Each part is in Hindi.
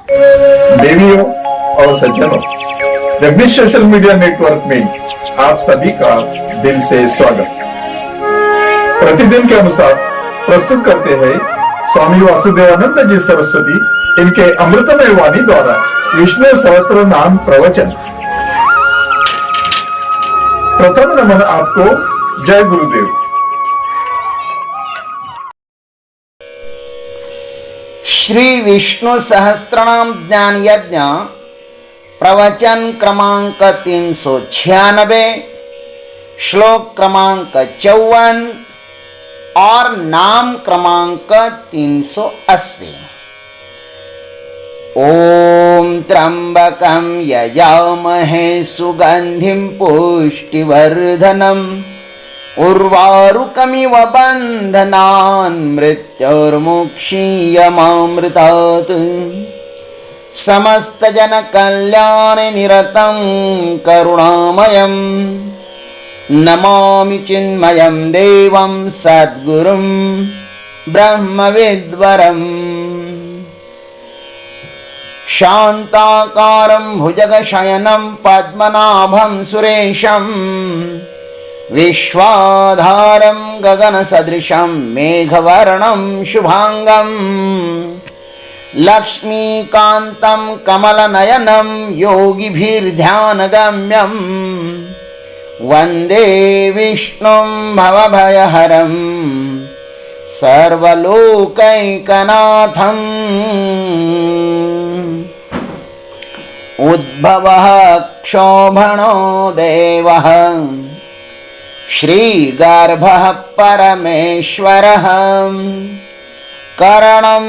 देवियों और सज्जनों, जगदीश सोशल मीडिया नेटवर्क में आप सभी का दिल से स्वागत। प्रतिदिन के अनुसार प्रस्तुत करते हैं स्वामी वासुदेवानंद जी सरस्वती इनके अमृतमय वाणी द्वारा विष्णु सहस्त्र नाम प्रवचन। प्रथम नमन आपको। जय गुरुदेव। श्री विष्णु सहस्त्रनाम ज्ञान यज्ञ प्रवचन क्रमांक 396, श्लोक क्रमांक 54 और नाम क्रमांक 380। ओम त्र्यंबकं यजामहे सुगंधिं पुष्टिवर्धनम् उर्वारुकमिव बन्धनान् मृत्युर्मुक्षीयमामृतात् समस्तजनकल्याणे निरतं करुणामयं नमामि चिन्मयं देवं सद्गुरुं ब्रह्मविद्वरम् शान्ताकारं भुजगशयनं पद्मनाभं सुरेशं विश्वाधारं गगनसदृशं मेघवर्णं शुभांगं लक्ष्मीकान्तं कमलनयनं योगिभिर्ध्यानगम्यं वन्दे विष्णुं भवभयहरं सर्वलोकैकनाथम्। उद्भवः क्षोभणो देवः श्रीगर्भः परमेश्वरः करणं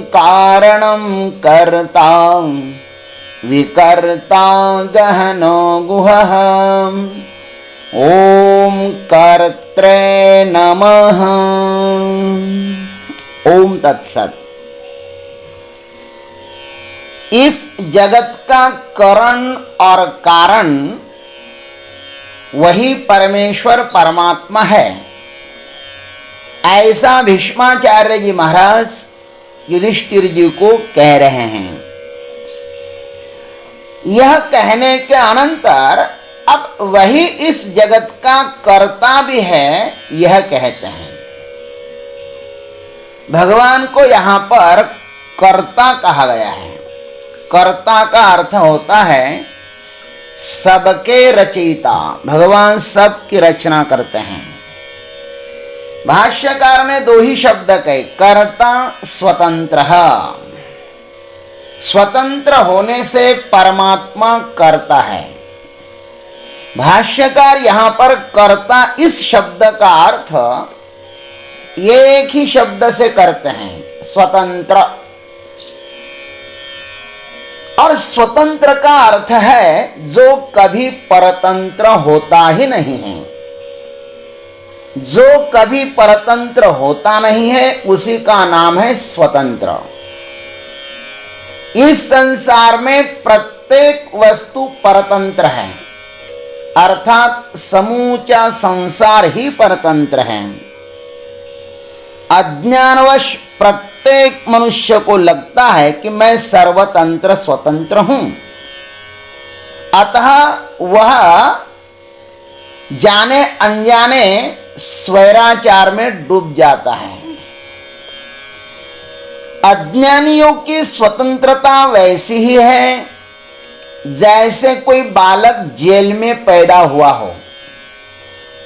कारणं कर्ता विकर्ता गहनो गुहः। ओम कर्त्रे नमः। ओम तत्सत्। इस जगत का करण और कारण वही परमेश्वर परमात्मा है, ऐसा भीष्माचार्य जी महाराज युधिष्ठिर जी को कह रहे हैं। यह कहने के अनंतर अब वही इस जगत का कर्ता भी है, यह कहते हैं। भगवान को यहाँ पर कर्ता कहा गया है। कर्ता का अर्थ होता है सबके रचयिता। भगवान सबकी रचना करते हैं। भाष्यकार ने दो ही शब्द कहे, कर्ता स्वतंत्र। स्वतंत्र होने से परमात्मा करता है। भाष्यकार यहां पर कर्ता इस शब्द का अर्थ एक ही शब्द से करते हैं, स्वतंत्र। और स्वतंत्र का अर्थ है जो कभी परतंत्र होता ही नहीं है। जो कभी परतंत्र होता नहीं है उसी का नाम है स्वतंत्र। इस संसार में प्रत्येक वस्तु परतंत्र है, अर्थात समूचा संसार ही परतंत्र है। अज्ञानवश प्रत्येक मनुष्य को लगता है कि मैं सर्वतंत्र स्वतंत्र हूं, अतः वह जाने अनजाने स्वैराचार में डूब जाता है। अज्ञानियों की स्वतंत्रता वैसी ही है जैसे कोई बालक जेल में पैदा हुआ हो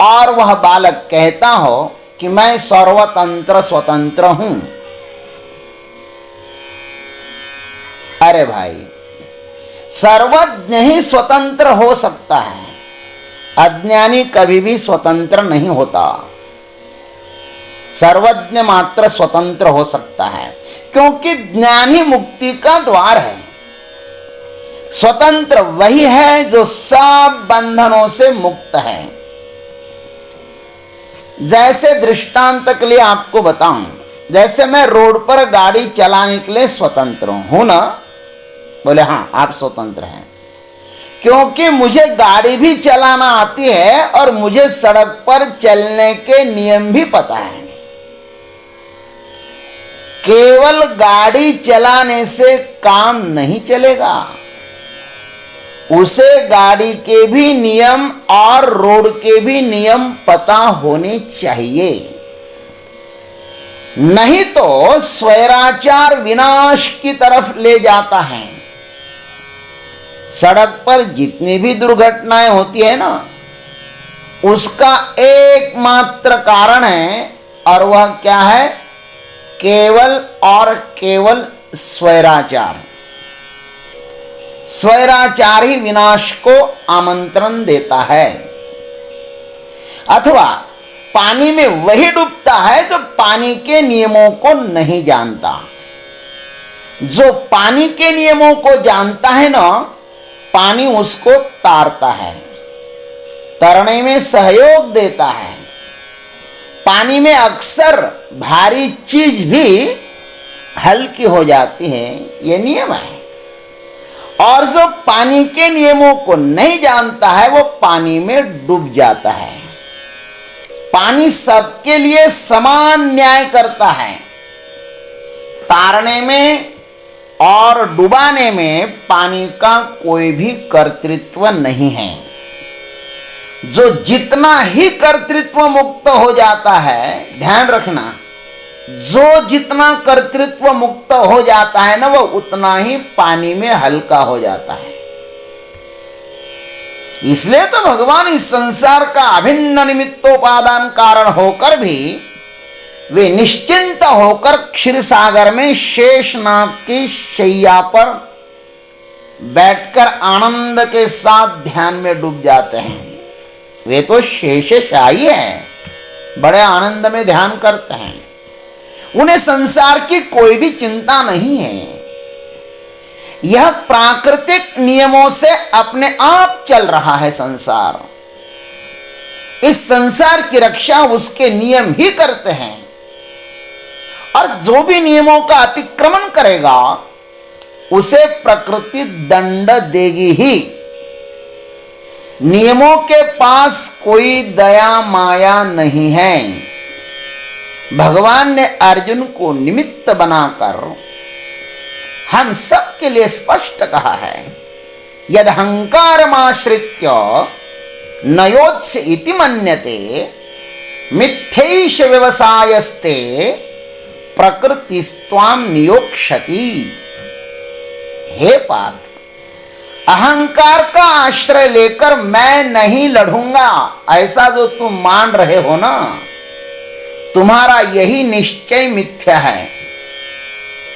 और वह बालक कहता हो कि मैं सर्वतंत्र स्वतंत्र हूं। अरे भाई, सर्वज्ञ ही स्वतंत्र हो सकता है, अज्ञानी कभी भी स्वतंत्र नहीं होता। सर्वज्ञ मात्र स्वतंत्र हो सकता है, क्योंकि ज्ञान ही मुक्ति का द्वार है। स्वतंत्र वही है जो सब बंधनों से मुक्त है। जैसे दृष्टांत के लिए आपको बताऊं, जैसे मैं रोड पर गाड़ी चलाने के लिए स्वतंत्र हूं ना? बोले हाँ, आप स्वतंत्र हैं, क्योंकि मुझे गाड़ी भी चलाना आती है और मुझे सड़क पर चलने के नियम भी पता है। केवल गाड़ी चलाने से काम नहीं चलेगा, उसे गाड़ी के भी नियम और रोड के भी नियम पता होने चाहिए, नहीं तो स्वैराचार विनाश की तरफ ले जाता है। सड़क पर जितनी भी दुर्घटनाएं होती है ना, उसका एकमात्र कारण है, और वह क्या है? केवल और केवल स्वैराचार। स्वैराचार ही विनाश को आमंत्रण देता है। अथवा पानी में वही डूबता है जो पानी के नियमों को नहीं जानता। जो पानी के नियमों को जानता है ना, पानी उसको तारता है, तैरने में सहयोग देता है। पानी में अक्सर भारी चीज भी हल्की हो जाती है, ये नियम है। और जो पानी के नियमों को नहीं जानता है, वो पानी में डूब जाता है। पानी सबके लिए समान न्याय करता है। तारने में और डुबाने में पानी का कोई भी कर्तृत्व नहीं है। जो जितना ही कर्तृत्व मुक्त हो जाता है, ध्यान रखना, जो जितना कर्तृत्व मुक्त हो जाता है ना, वो उतना ही पानी में हल्का हो जाता है। इसलिए तो भगवान इस संसार का अभिन्न निमित्तोपादान कारण होकर भी वे निश्चिंत होकर क्षीर सागर में शेषनाग की शैया पर बैठकर आनंद के साथ ध्यान में डूब जाते हैं। वे तो शेषशाही हैं, बड़े आनंद में ध्यान करते हैं। उन्हें संसार की कोई भी चिंता नहीं है। यह प्राकृतिक नियमों से अपने आप चल रहा है संसार। इस संसार की रक्षा उसके नियम ही करते हैं, और जो भी नियमों का अतिक्रमण करेगा उसे प्रकृति दंड देगी ही। नियमों के पास कोई दया माया नहीं है। भगवान ने अर्जुन को निमित्त बनाकर हम सब के लिए स्पष्ट कहा है, यद अहंकारमाश्रित्य नयोत्स्य इति मन्यते मिथ्यैष व्यवसायस्ते प्रकृतिस्त्वाम नियोक्ष्यति। हे पार्थ, अहंकार का आश्रय लेकर मैं नहीं लड़ूंगा, ऐसा जो तुम मान रहे हो ना, तुम्हारा यही निश्चय मिथ्या है।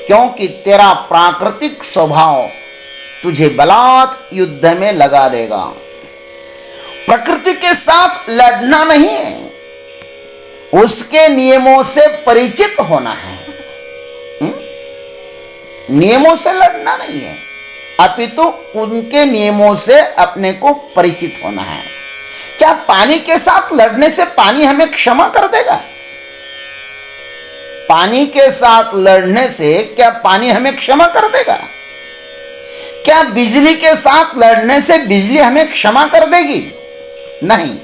क्योंकि तेरा प्राकृतिक स्वभाव तुझे बलात् युद्ध में लगा देगा। प्रकृति के साथ लड़ना नहीं है, उसके नियमों से परिचित होना है। नियमों से लड़ना नहीं है, अपितु उनके नियमों से अपने को परिचित होना है। क्या पानी के साथ लड़ने से पानी हमें क्षमा कर देगा? पानी के साथ लड़ने से क्या पानी हमें क्षमा कर देगा? क्या बिजली के साथ लड़ने से बिजली हमें क्षमा कर देगी? नहीं।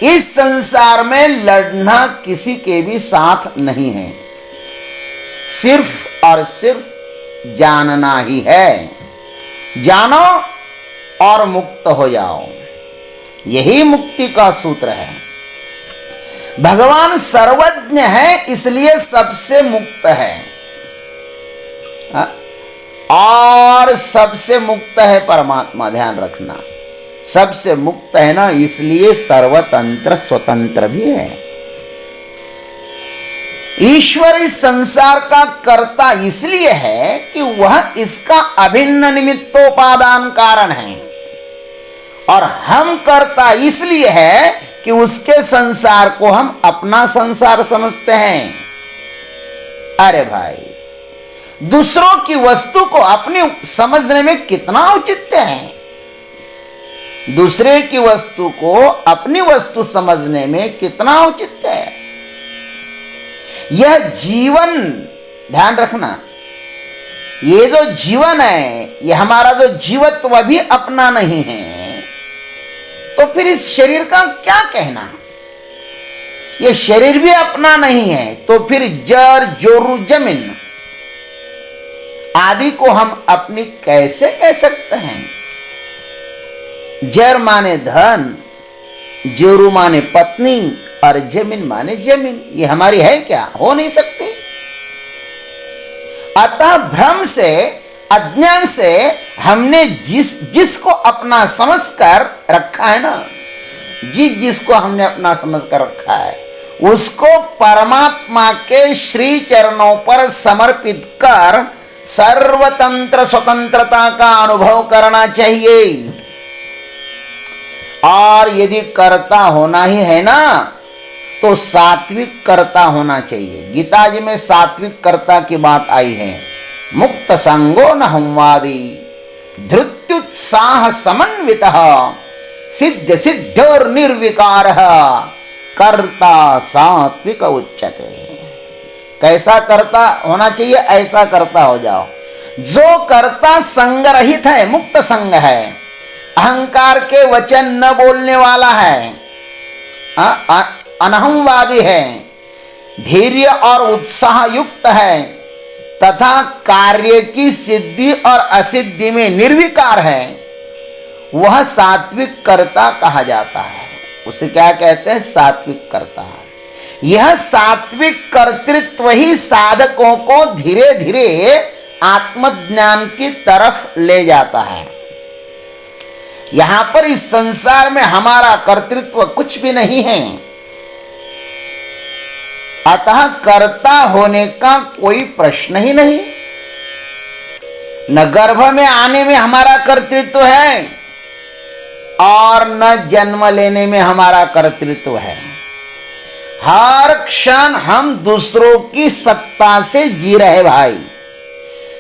इस संसार में लड़ना किसी के भी साथ नहीं है, सिर्फ और सिर्फ जानना ही है। जानो और मुक्त हो जाओ, यही मुक्ति का सूत्र है। भगवान सर्वज्ञ है, इसलिए सबसे मुक्त है, और सबसे मुक्त है परमात्मा। ध्यान रखना, सबसे मुक्त है ना, इसलिए सर्वतंत्र स्वतंत्र भी है। ईश्वर इस संसार का कर्ता इसलिए है कि वह इसका अभिन्न निमित्तोपादान कारण है, और हम कर्ता इसलिए है कि उसके संसार को हम अपना संसार समझते हैं। अरे भाई, दूसरों की वस्तु को अपनी समझने में कितना औचित्य है। दूसरे की वस्तु को अपनी वस्तु समझने में कितना औचित्य है। यह जीवन, ध्यान रखना, ये जो जीवन है, यह हमारा जो जीवत्व भी अपना नहीं है, तो फिर इस शरीर का क्या कहना। ये शरीर भी अपना नहीं है, तो फिर जर जोरू जमीन आदि को हम अपनी कैसे कह सकते हैं? जर माने धन, जोरू माने पत्नी और जमीन माने जमीन। ये हमारी है क्या? हो नहीं सकती। अतः भ्रम से, अज्ञान से हमने जिसको अपना समझकर रखा है ना, जिसको हमने अपना समझकर रखा है, उसको परमात्मा के श्री चरणों पर समर्पित कर सर्वतंत्र स्वतंत्रता का अनुभव करना चाहिए। और यदि कर्ता होना ही है ना, तो सात्विक कर्ता होना चाहिए। गीता जी में सात्विक कर्ता की बात आई है। मुक्त संगो न हमवादी धृत्युत्साह समन्वितः सिद्ध सिद्धोर निर्विकार कर्ता सात्विक उच्यते। कैसा कर्ता होना चाहिए? ऐसा कर्ता हो जाओ जो कर्ता संग रहित है, मुक्त संग है, अहंकार के वचन न बोलने वाला है, अनहंवादी है, धैर्य और उत्साह युक्त है तथा कार्य की सिद्धि और असिद्धि में निर्विकार है, वह सात्विक कर्ता कहा जाता है। उसे क्या कहते हैं? सात्विक कर्ता। यह सात्विक कर्तृत्व ही साधकों को धीरे धीरे आत्मज्ञान की तरफ ले जाता है। यहां पर इस संसार में हमारा कर्तृत्व कुछ भी नहीं है, अतः कर्ता होने का कोई प्रश्न ही नहीं। न गर्भ में आने में हमारा कर्तृत्व है और न जन्म लेने में हमारा कर्तृत्व है। हर क्षण हम दूसरों की सत्ता से जी रहे भाई।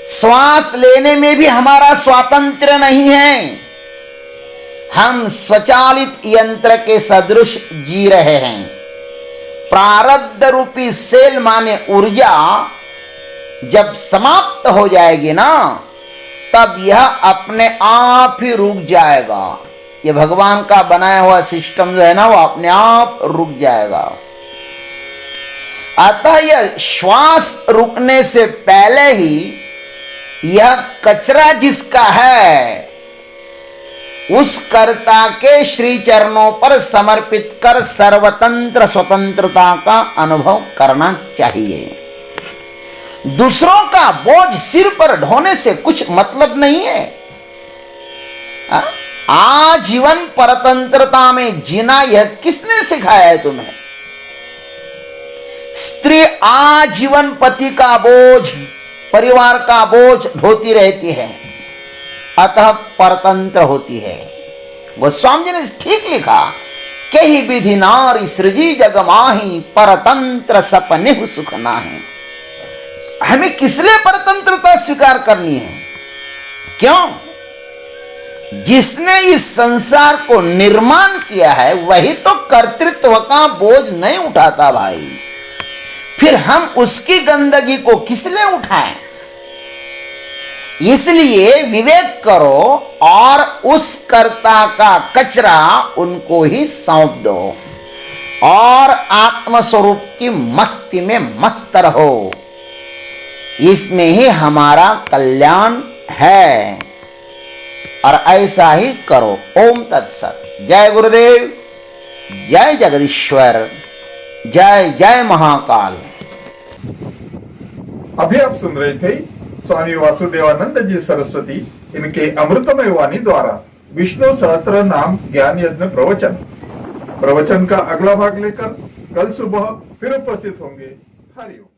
श्वास लेने में भी हमारा स्वातंत्र्य नहीं है, हम स्वचालित यंत्र के सदृश जी रहे हैं। प्रारब्ध रूपी सेल माने ऊर्जा जब समाप्त हो जाएगी ना, तब यह अपने आप ही रुक जाएगा। ये भगवान का बनाया हुआ सिस्टम जो है ना, वो अपने आप रुक जाएगा। अतः यह श्वास रुकने से पहले ही यह कचरा जिसका है, उस कर्ता के श्री चरणों पर समर्पित कर सर्वतंत्र स्वतंत्रता का अनुभव करना चाहिए। दूसरों का बोझ सिर पर ढोने से कुछ मतलब नहीं है। आजीवन परतंत्रता में जीना यह किसने सिखाया है तुम्हें? स्त्री आजीवन पति का बोझ, परिवार का बोझ ढोती रहती है, अतः परतंत्र होती है। गोस्वामी जी ने ठीक लिखा, कही विधि नारी सृजी जग माही परतंत्र सपने सुख नाहि। हमें किस लिए परतंत्रता स्वीकार करनी है? क्यों? जिसने इस संसार को निर्माण किया है वही तो कर्तृत्व का बोझ नहीं उठाता भाई। फिर हम उसकी गंदगी को किस लिए उठाएं? इसलिए विवेक करो और उस कर्ता का कचरा उनको ही सौंप दो और आत्मस्वरूप की मस्ती में मस्त रहो। इसमें ही हमारा कल्याण है और ऐसा ही करो। ओम तत्सत। जय गुरुदेव, जय जगदीश्वर, जय जय महाकाल। अभी आप सुन रहे थे स्वामी वासुदेवानंद जी सरस्वती इनके अमृतमय वाणी द्वारा विष्णु सहस्त्र नाम ज्ञान यज्ञ प्रवचन का अगला भाग लेकर कल सुबह फिर उपस्थित होंगे। हरिओम।